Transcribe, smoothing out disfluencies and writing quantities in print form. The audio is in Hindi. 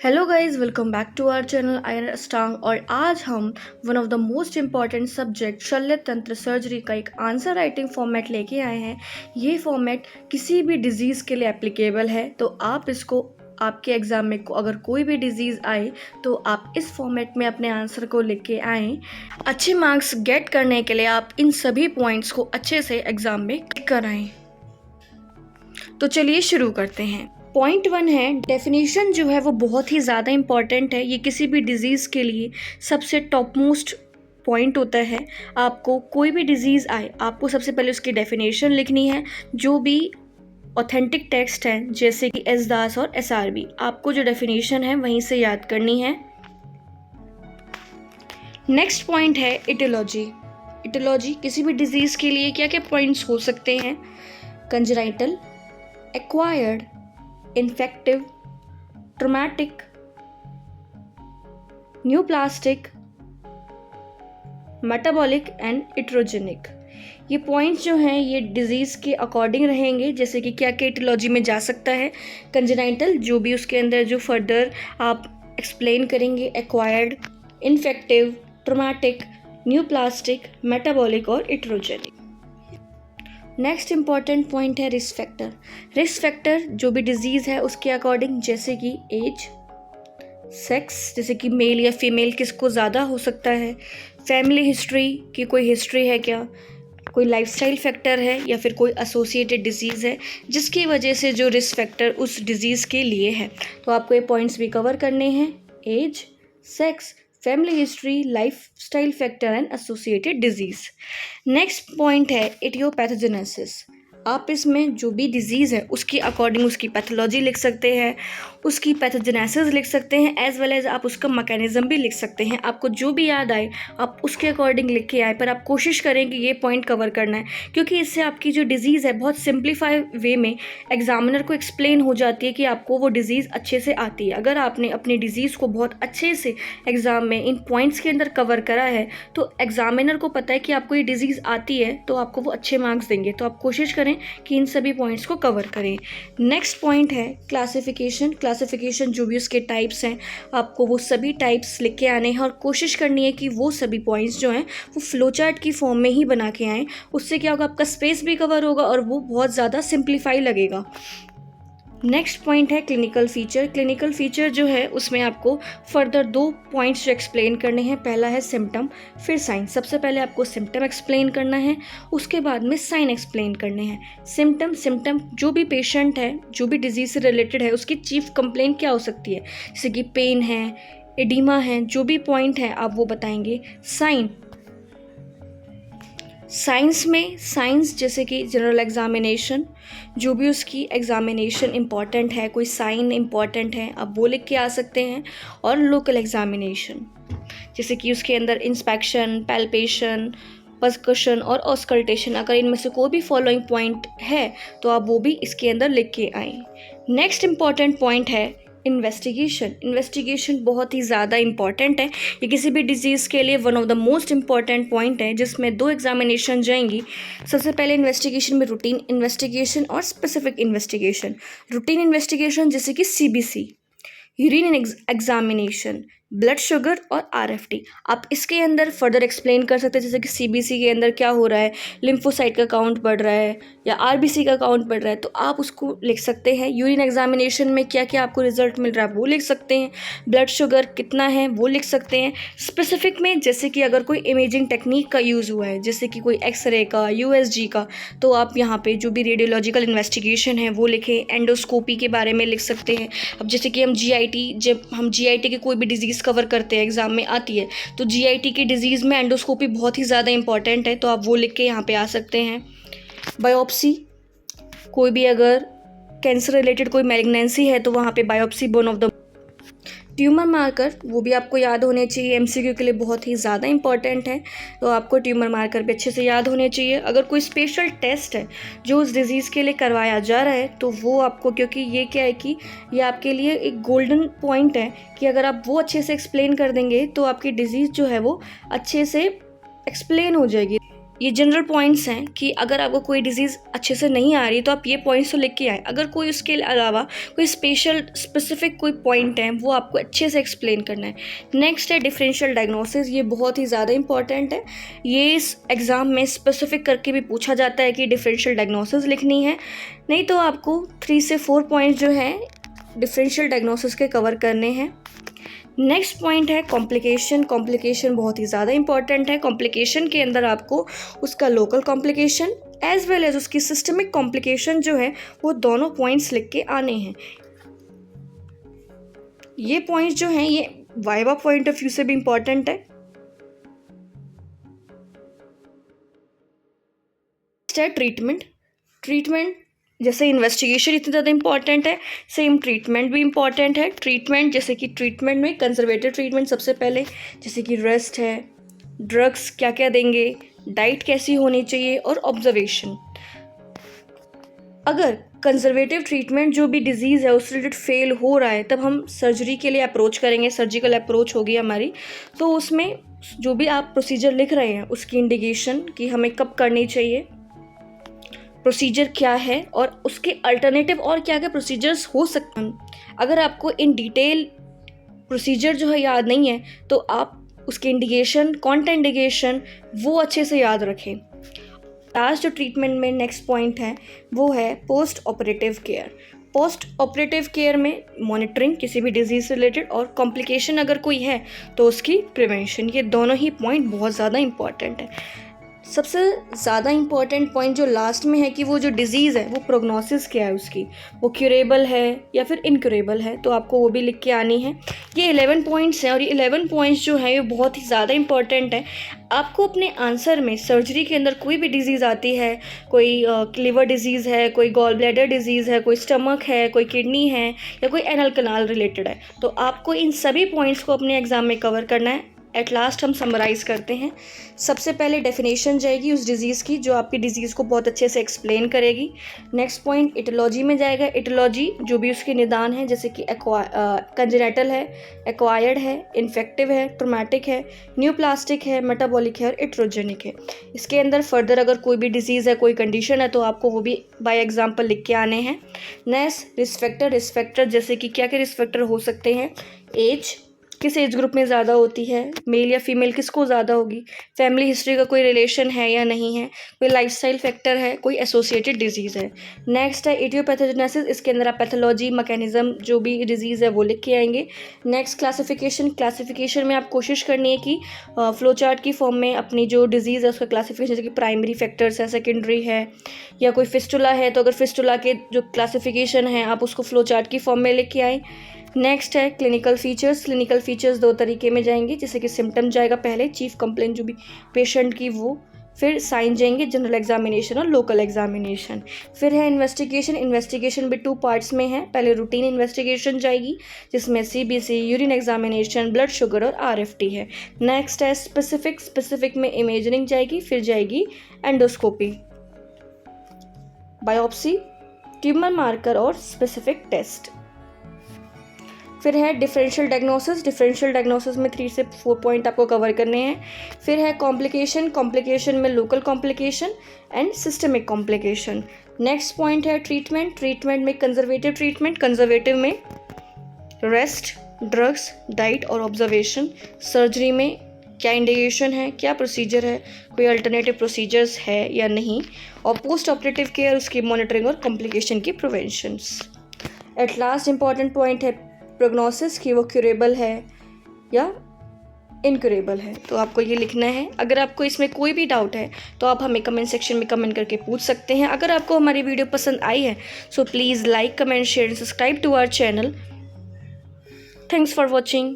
Hello guys, welcome back to our channel iron Ashtang. और आज हम one of the most important subject शल्य तंत्र सर्जरी का एक आंसर राइटिंग फॉर्मेट लेके आए हैं। ये फॉर्मेट किसी भी डिजीज़ के लिए एप्लीकेबल है, तो आप इसको आपके एग्ज़ाम में अगर कोई भी डिजीज़ आए तो आप इस फॉर्मेट में अपने आंसर को लिख के आएँ। अच्छे मार्क्स गेट करने के लिए आप इन सभी पॉइंट्स को अच्छे से एग्ज़ाम में क्लिक कराएँ। तो चलिए शुरू करते हैं। पॉइंट 1 है, डेफिनेशन जो है वो बहुत ही ज़्यादा इम्पॉर्टेंट है। ये किसी भी डिज़ीज़ के लिए सबसे टॉप मोस्ट पॉइंट होता है। आपको कोई भी डिज़ीज़ आए, आपको सबसे पहले उसकी डेफिनेशन लिखनी है। जो भी ऑथेंटिक टेक्स्ट हैं जैसे कि एस दास और SRB, आपको जो डेफिनेशन है वहीं से याद करनी है। नेक्स्ट पॉइंट है इटियोलॉजी। इटियोलॉजी किसी भी डिज़ीज़ के लिए क्या क्या पॉइंट्स हो सकते हैं? Congenital, acquired, infective, traumatic, neoplastic, metabolic and iatrogenic. ये पॉइंट्स जो हैं ये डिजीज़ के अकॉर्डिंग रहेंगे, जैसे कि क्या क्या इटियोलॉजी में जा सकता है। कंजेनाइटल, जो भी उसके अंदर जो फर्दर आप एक्सप्लेन करेंगे। Acquired, infective, traumatic, neoplastic, metabolic और इट्रोजेनिक। नेक्स्ट इम्पॉर्टेंट पॉइंट है रिस्क फैक्टर। रिस्क फैक्टर जो भी डिजीज़ है उसके अकॉर्डिंग, जैसे कि एज, सेक्स, जैसे कि मेल या फीमेल किसको ज़्यादा हो सकता है, फैमिली हिस्ट्री की कोई हिस्ट्री है क्या, कोई लाइफस्टाइल फैक्टर है या फिर कोई एसोसिएटेड डिजीज़ है जिसकी वजह से जो रिस्क फैक्टर उस डिज़ीज़ के लिए है। तो आपको ये पॉइंट्स भी कवर करने हैं: age, sex, family history, lifestyle factor and associated disease. Next point है इडियोपैथोजेनेसिस। आप इसमें जो भी डिजीज़ है उसके अकॉर्डिंग उसकी पैथोलॉजी लिख सकते हैं, उसकी पैथोजेनेसिस लिख सकते हैं, एज वेल एज आप उसका मैकेनिज्म भी लिख सकते हैं। आपको जो भी याद आए आप उसके अकॉर्डिंग लिख के आए, पर आप कोशिश करें कि ये पॉइंट कवर करना है, क्योंकि इससे आपकी जो डिज़ीज़ है बहुत सिंप्लीफाई वे में एग्जामिनर को एक्सप्लेन हो जाती है कि आपको वो डिज़ीज़ अच्छे से आती है। अगर आपने अपनी डिज़ीज़ को बहुत अच्छे से एग्ज़ाम में इन पॉइंट्स के अंदर कवर करा है तो एग्जामिनर को पता है कि आपको ये डिज़ीज़ आती है, तो आपको वो अच्छे मार्क्स देंगे। तो आप कोशिश करें कि इन सभी पॉइंट्स को कवर करें। नेक्स्ट पॉइंट है क्लासिफिकेशन। क्लासिफिकेशन जो भी उसके टाइप्स हैं, आपको वो सभी टाइप्स लिख के आने हैं और कोशिश करनी है कि वो सभी पॉइंट्स जो हैं वो फ्लो चार्ट की फॉर्म में ही बना के आएँ। उससे क्या होगा, आपका स्पेस भी कवर होगा और वो बहुत ज़्यादा सिंप्लीफाई लगेगा। नेक्स्ट पॉइंट है क्लिनिकल फीचर। क्लिनिकल फीचर जो है उसमें आपको फर्दर 2 पॉइंट्स जो एक्सप्लेन करने हैं। पहला है सिम्टम, फिर साइन। सबसे पहले आपको सिम्टम एक्सप्लेन करना है, उसके बाद में साइन एक्सप्लेन करने हैं। सिम्टम जो भी पेशेंट है, जो भी डिजीज़ से रिलेटेड है, उसकी चीफ कंप्लेंट क्या हो सकती है, जैसे कि पेन है, एडिमा है, जो भी पॉइंट है आप वो बताएंगे। साइंस जैसे कि जनरल एग्जामिनेशन, जो भी उसकी एग्जामिनेशन इम्पॉर्टेंट है, कोई साइन इम्पॉर्टेंट है, आप वो लिख के आ सकते हैं। और लोकल एग्जामिनेशन, जैसे कि उसके अंदर इंस्पेक्शन, पैल्पेशन, पर्सकशन और ऑस्कल्टेशन, अगर इनमें से कोई भी फॉलोइंग पॉइंट है तो आप वो भी इसके अंदर लिख के आएँ। नेक्स्ट इम्पॉर्टेंट पॉइंट है इन्वेस्टिगेशन बहुत ही ज़्यादा इंपॉर्टेंट है। ये किसी भी डिजीज़ के लिए one of the most important point है, जिसमें 2 एग्जामिनेशन जाएंगी। सबसे पहले इन्वेस्टिगेशन में रूटीन इन्वेस्टिगेशन और स्पेसिफिक इन्वेस्टिगेशन। रूटीन इन्वेस्टिगेशन जैसे कि CBC, urine examination, blood sugar और RFT। आप इसके अंदर फर्दर एक्सप्लेन कर सकते हैं, जैसे कि CBC के अंदर क्या हो रहा है, लिम्फोसाइट का काउंट बढ़ रहा है या RBC का काउंट बढ़ रहा है, तो आप उसको लिख सकते हैं। यूरिन एग्जामिनेशन में क्या क्या आपको रिजल्ट मिल रहा है वो लिख सकते हैं। ब्लड शुगर कितना है वो लिख सकते हैं। स्पेसिफिक में जैसे कि अगर कोई इमेजिंग टेक्निक का यूज़ हुआ है, जैसे कि कोई एक्सरे का, USG का, तो आप यहाँ पे जो भी रेडियोलॉजिकल इन्वेस्टिगेशन है वो लिखें। एंडोस्कोपी के बारे में लिख सकते हैं। अब जैसे कि जब हम GIT की कोई भी डिजीज़ कवर करते हैं, एग्जाम में आती है, तो GIT की डिजीज़ में एंडोस्कोपी बहुत ही ज़्यादा इंपॉर्टेंट है, तो आप वो लिख के यहाँ पे आ सकते हैं। बायोप्सी, कोई भी अगर कैंसर रिलेटेड कोई मैलिग्नेंसी है तो वहाँ पे biopsy one of the. Tumour marker, वो भी आपको याद होने चाहिए, MCQ के लिए बहुत ही ज़्यादा इंपॉर्टेंट है, तो आपको ट्यूमर मार्कर भी अच्छे से याद होने चाहिए। अगर कोई स्पेशल टेस्ट है जो उस डिज़ीज़ के लिए करवाया जा रहा है तो वो आपको, क्योंकि ये क्या है कि ये आपके लिए एक गोल्डन पॉइंट है कि अगर आप वो अच्छे से एक्सप्लेन कर देंगे तो आपकी डिज़ीज़ जो है वो अच्छे से एक्सप्लेन हो जाएगी। ये जनरल पॉइंट्स हैं कि अगर आपको कोई डिजीज़ अच्छे से नहीं आ रही तो आप ये पॉइंट्स तो लिख के आए। अगर कोई उसके अलावा कोई स्पेसिफिक कोई पॉइंट है वो आपको अच्छे से एक्सप्लेन करना है। नेक्स्ट है डिफरेंशियल डायग्नोसिस। ये बहुत ही ज़्यादा इंपॉर्टेंट है। ये इस एग्ज़ाम में स्पेसिफिक करके भी पूछा जाता है कि डिफरेंशियल डायग्नोसिस लिखनी है, नहीं तो आपको 3 से 4 पॉइंट्स जो हैं डिफरेंशियल डायग्नोसिस के कवर करने हैं। नेक्स्ट पॉइंट है कॉम्प्लिकेशन। कॉम्प्लिकेशन बहुत ही ज़्यादा इंपॉर्टेंट है। कॉम्प्लिकेशन के अंदर आपको उसका local complication as well as उसकी सिस्टमिक कॉम्प्लिकेशन जो है वो दोनों पॉइंट्स लिख के आने हैं। ये पॉइंट्स जो हैं ये वाइवा पॉइंट ऑफ व्यू से भी इंपॉर्टेंट है। ट्रीटमेंट जैसे इन्वेस्टिगेशन इतनी ज़्यादा इंपॉर्टेंट है, सेम ट्रीटमेंट भी इंपॉर्टेंट है। ट्रीटमेंट जैसे कि ट्रीटमेंट में कंजर्वेटिव ट्रीटमेंट सबसे पहले, जैसे कि रेस्ट है, ड्रग्स क्या क्या देंगे, डाइट कैसी होनी चाहिए और ऑब्जर्वेशन। अगर कंजर्वेटिव ट्रीटमेंट जो भी डिजीज़ है उससे रिलेटेड फेल हो रहा है तब हम सर्जरी के लिए अप्रोच करेंगे, सर्जिकल अप्रोच होगी हमारी। तो उसमें जो भी आप प्रोसीजर लिख रहे हैं उसकी इंडिकेशन कि हमें कब करनी चाहिए, प्रोसीजर क्या है और उसके अल्टरनेटिव और क्या क्या प्रोसीजर्स हो सकते हैं। अगर आपको इन डिटेल प्रोसीजर जो है याद नहीं है तो आप उसके इंडिकेशन, कॉन्ट्रा इंडिकेशन वो अच्छे से याद रखें। लास्ट जो ट्रीटमेंट में नेक्स्ट पॉइंट है वो है post operative care. Post operative care में मॉनिटरिंग किसी भी डिजीज़ से रिलेटेड और कॉम्प्लिकेशन अगर कोई है तो उसकी प्रिवेंशन। ये दोनों ही पॉइंट बहुत ज़्यादा इंपॉर्टेंट है। सबसे ज़्यादा इंपॉर्टेंट पॉइंट जो लास्ट में है कि वो जो डिज़ीज़ है वो प्रोग्नोसिस क्या है उसकी, वो क्यूरेबल है या फिर इनक्यूरेबल है, तो आपको वो भी लिख के आनी है। ये 11 पॉइंट्स हैं और ये 11 पॉइंट्स जो हैं ये बहुत ही ज़्यादा इंपॉर्टेंट है। आपको अपने आंसर में सर्जरी के अंदर कोई भी डिज़ीज़ आती है, कोई लिवर डिज़ीज़ है, कोई गॉल ब्लैडर डिज़ीज़ है, कोई स्टमक है, कोई किडनी है या कोई एनल कनाल रिलेटेड है, तो आपको इन सभी पॉइंट्स को अपने एग्ज़ाम में कवर करना है। एट लास्ट हम समराइज़ करते हैं। सबसे पहले डेफिनेशन जाएगी उस डिज़ीज़ की जो आपकी डिज़ीज़ को बहुत अच्छे से एक्सप्लेन करेगी। नेक्स्ट पॉइंट इटियोलॉजी में जाएगा। इटियोलॉजी जो भी उसके निदान है, जैसे कि कंजेनिटल है, एक्वायर्ड है, इन्फेक्टिव है, ट्रोमेटिक है, न्यूप्लास्टिक है, मेटाबॉलिक है और इट्रोजेनिक है। इसके अंदर फर्दर अगर कोई भी डिज़ीज़ है, कोई कंडीशन है तो आपको वो भी बाय एग्जाम्पल लिख के आने हैं। नेक्स्ट रिस्क फैक्टर जैसे कि क्या क्या रिस्क फैक्टर हो सकते हैं, एज किस एज ग्रुप में ज़्यादा होती है, मेल या फीमेल किसको ज़्यादा होगी, फैमिली हिस्ट्री का कोई रिलेशन है या नहीं है, कोई लाइफस्टाइल फैक्टर है, कोई एसोसिएटेड डिजीज़ है। नेक्स्ट है इडियोपैथोजेनेसिस। इसके अंदर आप पैथोलॉजी, मैकेनिज्म जो भी डिजीज़ है वो लिख के आएंगे। नेक्स्ट क्लासिफिकेशन में आप कोशिश करनी है कि फ्लो चार्ट की फॉर्म में अपनी जो डिजीज़ है उसका क्लासिफिकेशन, जैसे कि प्राइमरी फैक्टर्स है, सेकेंडरी है या कोई फिस्टुला है तो अगर फिस्टुला के जो क्लासिफिकेशन है आप उसको फ्लो चार्ट की फॉर्म में लिख के आएँ। नेक्स्ट है क्लिनिकल फीचर्स 2 तरीके में जाएंगे, जैसे कि सिम्टम जाएगा पहले, चीफ कंप्लेंट जो भी पेशेंट की वो, फिर साइन जाएंगे, जनरल एग्जामिनेशन और लोकल एग्जामिनेशन। फिर है इन्वेस्टिगेशन भी 2 पार्ट्स में है। पहले रूटीन इन्वेस्टिगेशन जाएगी जिसमें CBC, urine examination, blood sugar और RFT है। नेक्स्ट है स्पेसिफिक में इमेजिंग जाएगी, फिर जाएगी एंडोस्कोपी, बायोप्सी, ट्यूमर मार्कर और स्पेसिफिक टेस्ट। फिर है डिफरेंशियल डायग्नोसिस में 3 से 4 पॉइंट आपको कवर करने हैं। फिर है कॉम्प्लिकेशन में local complication and systemic complication. Next point है ट्रीटमेंट में कंजर्वेटिव में रेस्ट, ड्रग्स, डाइट और ऑब्जर्वेशन। सर्जरी में क्या इंडिकेशन है, क्या प्रोसीजर है, कोई अल्टरनेटिव प्रोसीजर्स है या नहीं, और पोस्ट ऑपरेटिव केयर, उसकी मॉनिटरिंग और कॉम्प्लिकेशन की preventions. At last important point है प्रोग्नोसिस कि वो क्यूरेबल है या इनक्यूरेबल है, तो आपको ये लिखना है। अगर आपको इसमें कोई भी डाउट है तो आप हमें कमेंट सेक्शन में कमेंट करके पूछ सकते हैं। अगर आपको हमारी वीडियो पसंद आई है so please like, comment, share and subscribe to our channel. Thanks for watching.